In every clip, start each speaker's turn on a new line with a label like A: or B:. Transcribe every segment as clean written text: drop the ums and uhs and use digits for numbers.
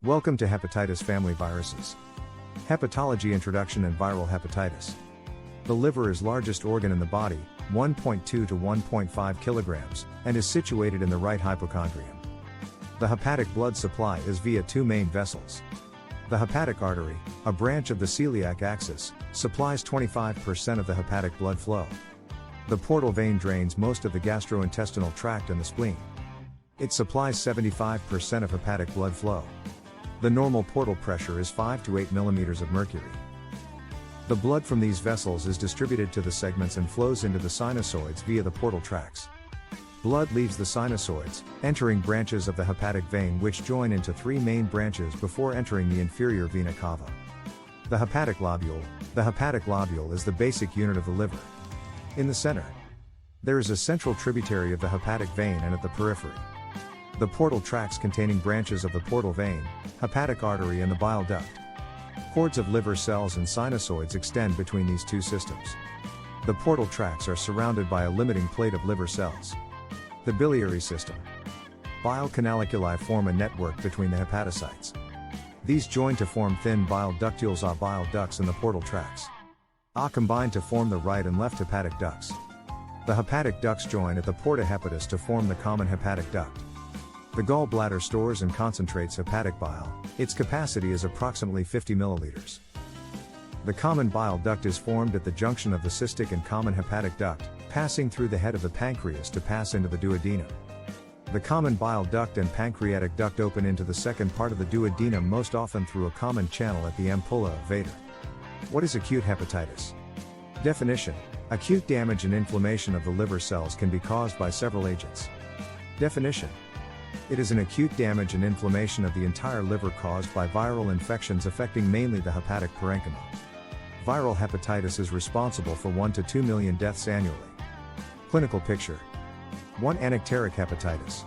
A: Welcome to Hepatitis Family Viruses. Hepatology Introduction and Viral Hepatitis. The liver is largest organ in the body, 1.2 to 1.5 kilograms, and is situated in the right hypochondrium. The hepatic blood supply is via two main vessels. The hepatic artery, a branch of the celiac axis, supplies 25% of the hepatic blood flow. The portal vein drains most of the gastrointestinal tract and the spleen. It supplies 75% of hepatic blood flow. The normal portal pressure is 5 to 8 millimeters of mercury. The blood from these vessels is distributed to the segments and flows into the sinusoids via the portal tracts. Blood leaves the sinusoids, entering branches of the hepatic vein which join into three main branches before entering the inferior vena cava. The hepatic lobule. The hepatic lobule is the basic unit of the liver. In the center, there is a central tributary of the hepatic vein, and at the periphery, the portal tracts containing branches of the portal vein, hepatic artery and the bile duct. Hordes of liver cells and sinusoids extend between these two systems. The portal tracts are surrounded by a limiting plate of liver cells. The biliary system. Bile canaliculi form a network between the hepatocytes. These join to form thin bile ductules, bile ducts in the portal tracts. Combine to form the right and left hepatic ducts. The hepatic ducts join at the porta hepatis to form the common hepatic duct. The gallbladder stores and concentrates hepatic bile. Its capacity is approximately 50 milliliters. The common bile duct is formed at the junction of the cystic and common hepatic duct, passing through the head of the pancreas to pass into the duodenum. The common bile duct and pancreatic duct open into the second part of the duodenum, most often through a common channel at the ampulla of Vater. What is acute hepatitis? Definition: acute damage and inflammation of the liver cells can be caused by several agents. Definition: it is an acute damage and inflammation of the entire liver caused by viral infections affecting mainly the hepatic parenchyma. Viral hepatitis is responsible for 1 to 2 million deaths annually. Clinical picture. 1. Anapteric hepatitis.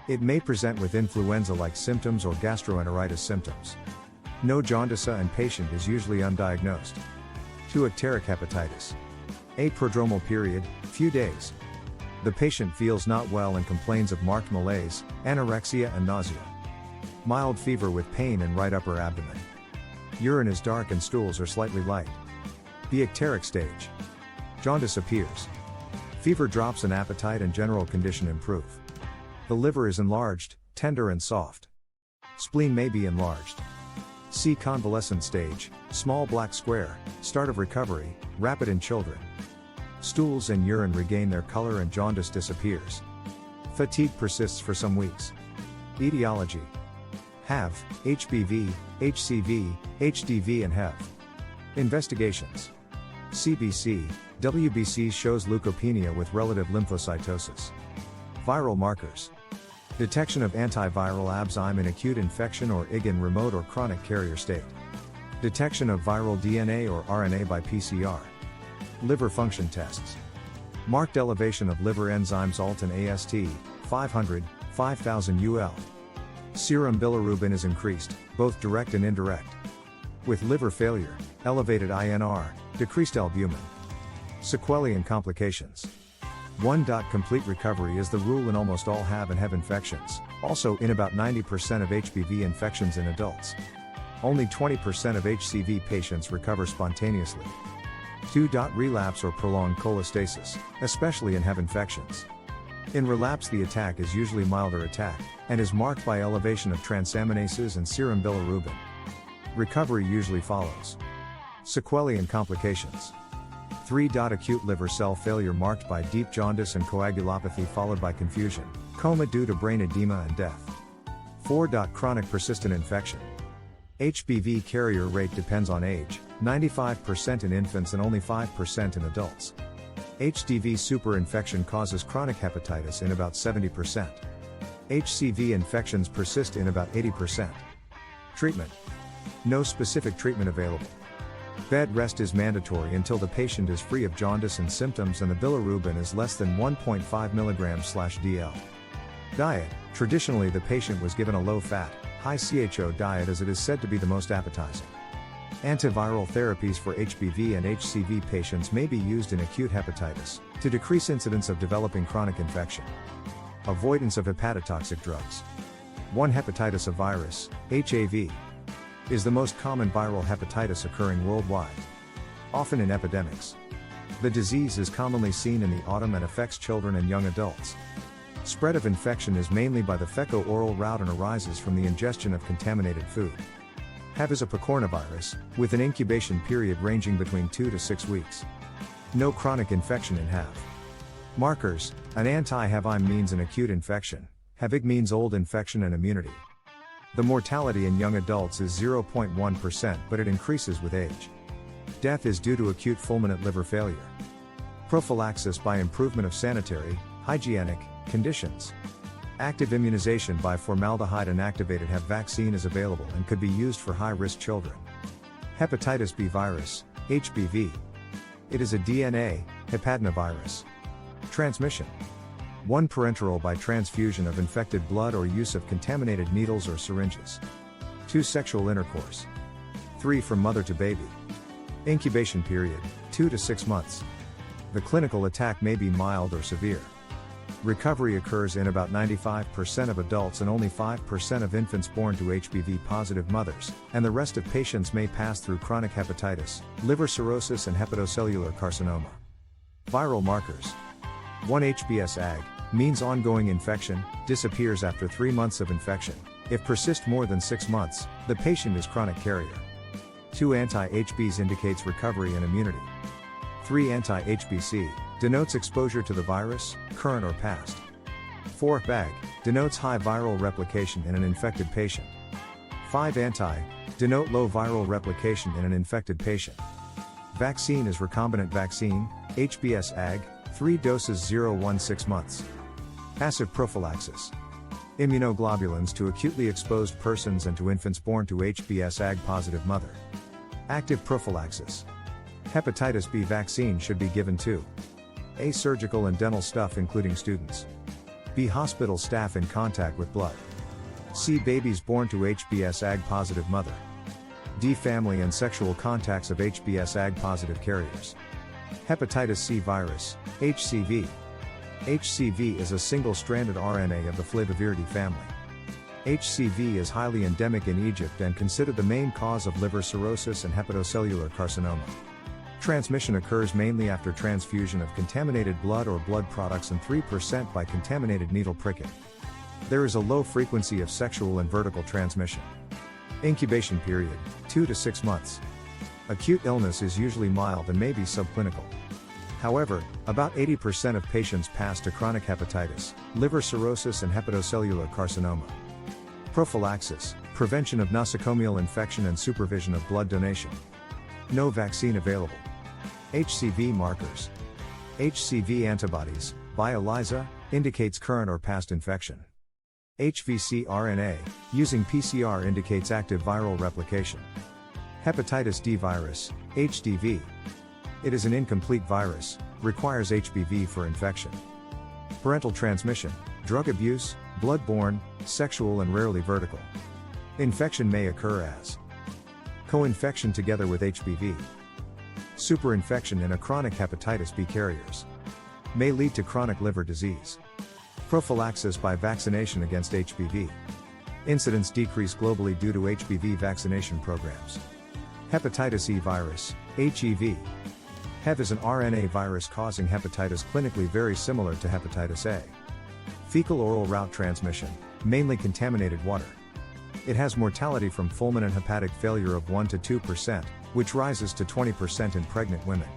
A: It may present with influenza-like symptoms or gastroenteritis symptoms. No jaundice and patient is usually undiagnosed. 2. Icteric hepatitis. A prodromal period, few days. The patient feels not well and complains of marked malaise, anorexia and nausea. Mild fever with pain in right upper abdomen. Urine is dark and stools are slightly light. The icteric stage. Jaundice appears. Fever drops and appetite and general condition improve. The liver is enlarged, tender and soft. Spleen may be enlarged. C. Convalescent stage, small black square, start of recovery, rapid in children. Stools and urine regain their color and jaundice disappears. Fatigue persists for some weeks. Etiology: HAV, HBV, HCV, HDV and HEV. Investigations: CBC, WBC shows leukopenia with relative lymphocytosis. Viral markers: detection of antiviral ABS/IM in acute infection or IG in remote or chronic carrier state. Detection of viral DNA or RNA by PCR. Liver function tests. Marked elevation of liver enzymes ALT and AST, 500, 5000 UL. Serum bilirubin is increased, both direct and indirect. With liver failure, elevated INR, decreased albumin. Sequelae and complications. 1. Complete recovery is the rule in almost all HAV and HEV infections, also in about 90% of HBV infections in adults. Only 20% of HCV patients recover spontaneously. 2. Relapse or prolonged cholestasis, especially in HEV infections. In relapse, the attack is usually milder attack, and is marked by elevation of transaminases and serum bilirubin. Recovery usually follows. Sequelae and complications. 3. Acute liver cell failure marked by deep jaundice and coagulopathy followed by confusion, coma due to brain edema and death. 4. Chronic persistent infection. HBV carrier rate depends on age, 95% in infants and only 5% in adults. HDV superinfection causes chronic hepatitis in about 70%. HCV infections persist in about 80%. Treatment: no specific treatment available. Bed rest is mandatory until the patient is free of jaundice and symptoms and the bilirubin is less than 1.5 mg/dl. Diet: traditionally the patient was given a low-fat, high CHO diet as it is said to be the most appetizing. Antiviral therapies for HBV and HCV patients may be used in acute hepatitis, to decrease incidence of developing chronic infection. Avoidance of hepatotoxic drugs. 1. Hepatitis A virus, HAV, is the most common viral hepatitis occurring worldwide, often in epidemics. The disease is commonly seen in the autumn and affects children and young adults. Spread of infection is mainly by the fecal-oral route and arises from the ingestion of contaminated food. HAV is a picornavirus, with an incubation period ranging between 2 to 6 weeks. No chronic infection in HAV. Markers: an anti-HAVI means an acute infection, HAVIG means old infection and immunity. The mortality in young adults is 0.1%, but it increases with age. Death is due to acute fulminant liver failure. Prophylaxis by improvement of sanitary, hygienic conditions. Active immunization by formaldehyde inactivated HAV vaccine is available and could be used for high-risk children. Hepatitis B virus, HBV. It is a DNA, hepatinovirus. Transmission: 1. Parenteral by transfusion of infected blood or use of contaminated needles or syringes. 2. Sexual intercourse. 3. From mother to baby. Incubation period, 2 to 6 months. The clinical attack may be mild or severe. Recovery occurs in about 95% of adults and only 5% of infants born to HBV-positive mothers, and the rest of patients may pass through chronic hepatitis, liver cirrhosis and hepatocellular carcinoma. Viral markers: 1. HBsAg, means ongoing infection, disappears after 3 months of infection. If persist more than 6 months, the patient is chronic carrier. 2. Anti-HBs indicates recovery and immunity. 3. Anti-HBc, denotes exposure to the virus, current or past. 4. BAG, denotes high viral replication in an infected patient. 5. Anti, denote low viral replication in an infected patient. Vaccine is recombinant vaccine, HBsAg, 3 doses 0-1-6 months. Passive prophylaxis. Immunoglobulins to acutely exposed persons and to infants born to HBsAg positive mother. Active prophylaxis. Hepatitis B vaccine should be given to A. Surgical and dental staff including students. B. Hospital staff in contact with blood. C. Babies born to HBsAg positive mother. D. Family and sexual contacts of HBsAg positive carriers. Hepatitis C virus, HCV. HCV is a single-stranded RNA of the Flaviviridae family. HCV is highly endemic in Egypt and considered the main cause of liver cirrhosis and hepatocellular carcinoma. Transmission occurs mainly after transfusion of contaminated blood or blood products and 3% by contaminated needle pricking. There is a low frequency of sexual and vertical transmission. Incubation period, 2 to 6 months. Acute illness is usually mild and may be subclinical. However, about 80% of patients pass to chronic hepatitis, liver cirrhosis and hepatocellular carcinoma. Prophylaxis, prevention of nosocomial infection and supervision of blood donation. No vaccine available. HCV markers. HCV antibodies, by ELISA, indicates current or past infection. HVC RNA, using PCR indicates active viral replication. Hepatitis D virus, HDV. It is an incomplete virus, requires HBV for infection. Parental transmission, drug abuse, blood-borne, sexual and rarely vertical. Infection may occur as co-infection together with HBV. Superinfection in a chronic hepatitis B carriers. May lead to chronic liver disease. Prophylaxis by vaccination against HBV. Incidence decrease globally due to HBV vaccination programs. Hepatitis E virus, HEV. HEV is an RNA virus causing hepatitis clinically very similar to hepatitis A. Fecal-oral route transmission, mainly contaminated water. It has mortality from fulminant hepatic failure of 1 to 2%, which rises to 20% in pregnant women.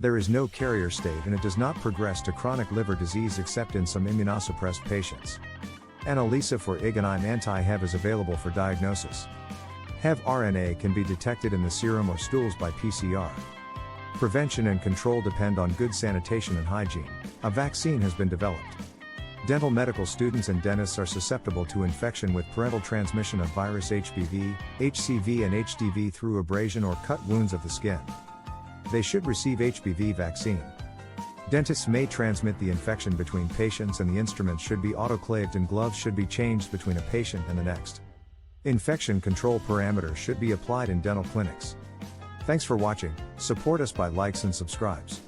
A: There is no carrier state and it does not progress to chronic liver disease except in some immunosuppressed patients. An ELISA for IG and IM anti-HEV is available for diagnosis. HEV RNA can be detected in the serum or stools by PCR. Prevention and control depend on good sanitation and hygiene. A vaccine has been developed. Dental medical students and dentists are susceptible to infection with parental transmission of virus HBV, HCV and HDV through abrasion or cut wounds of the skin. They should receive HBV vaccine. Dentists may transmit the infection between patients and the instruments should be autoclaved and gloves should be changed between a patient and the next. Infection control parameters should be applied in dental clinics. Thanks for watching. Support us by likes and subscribes.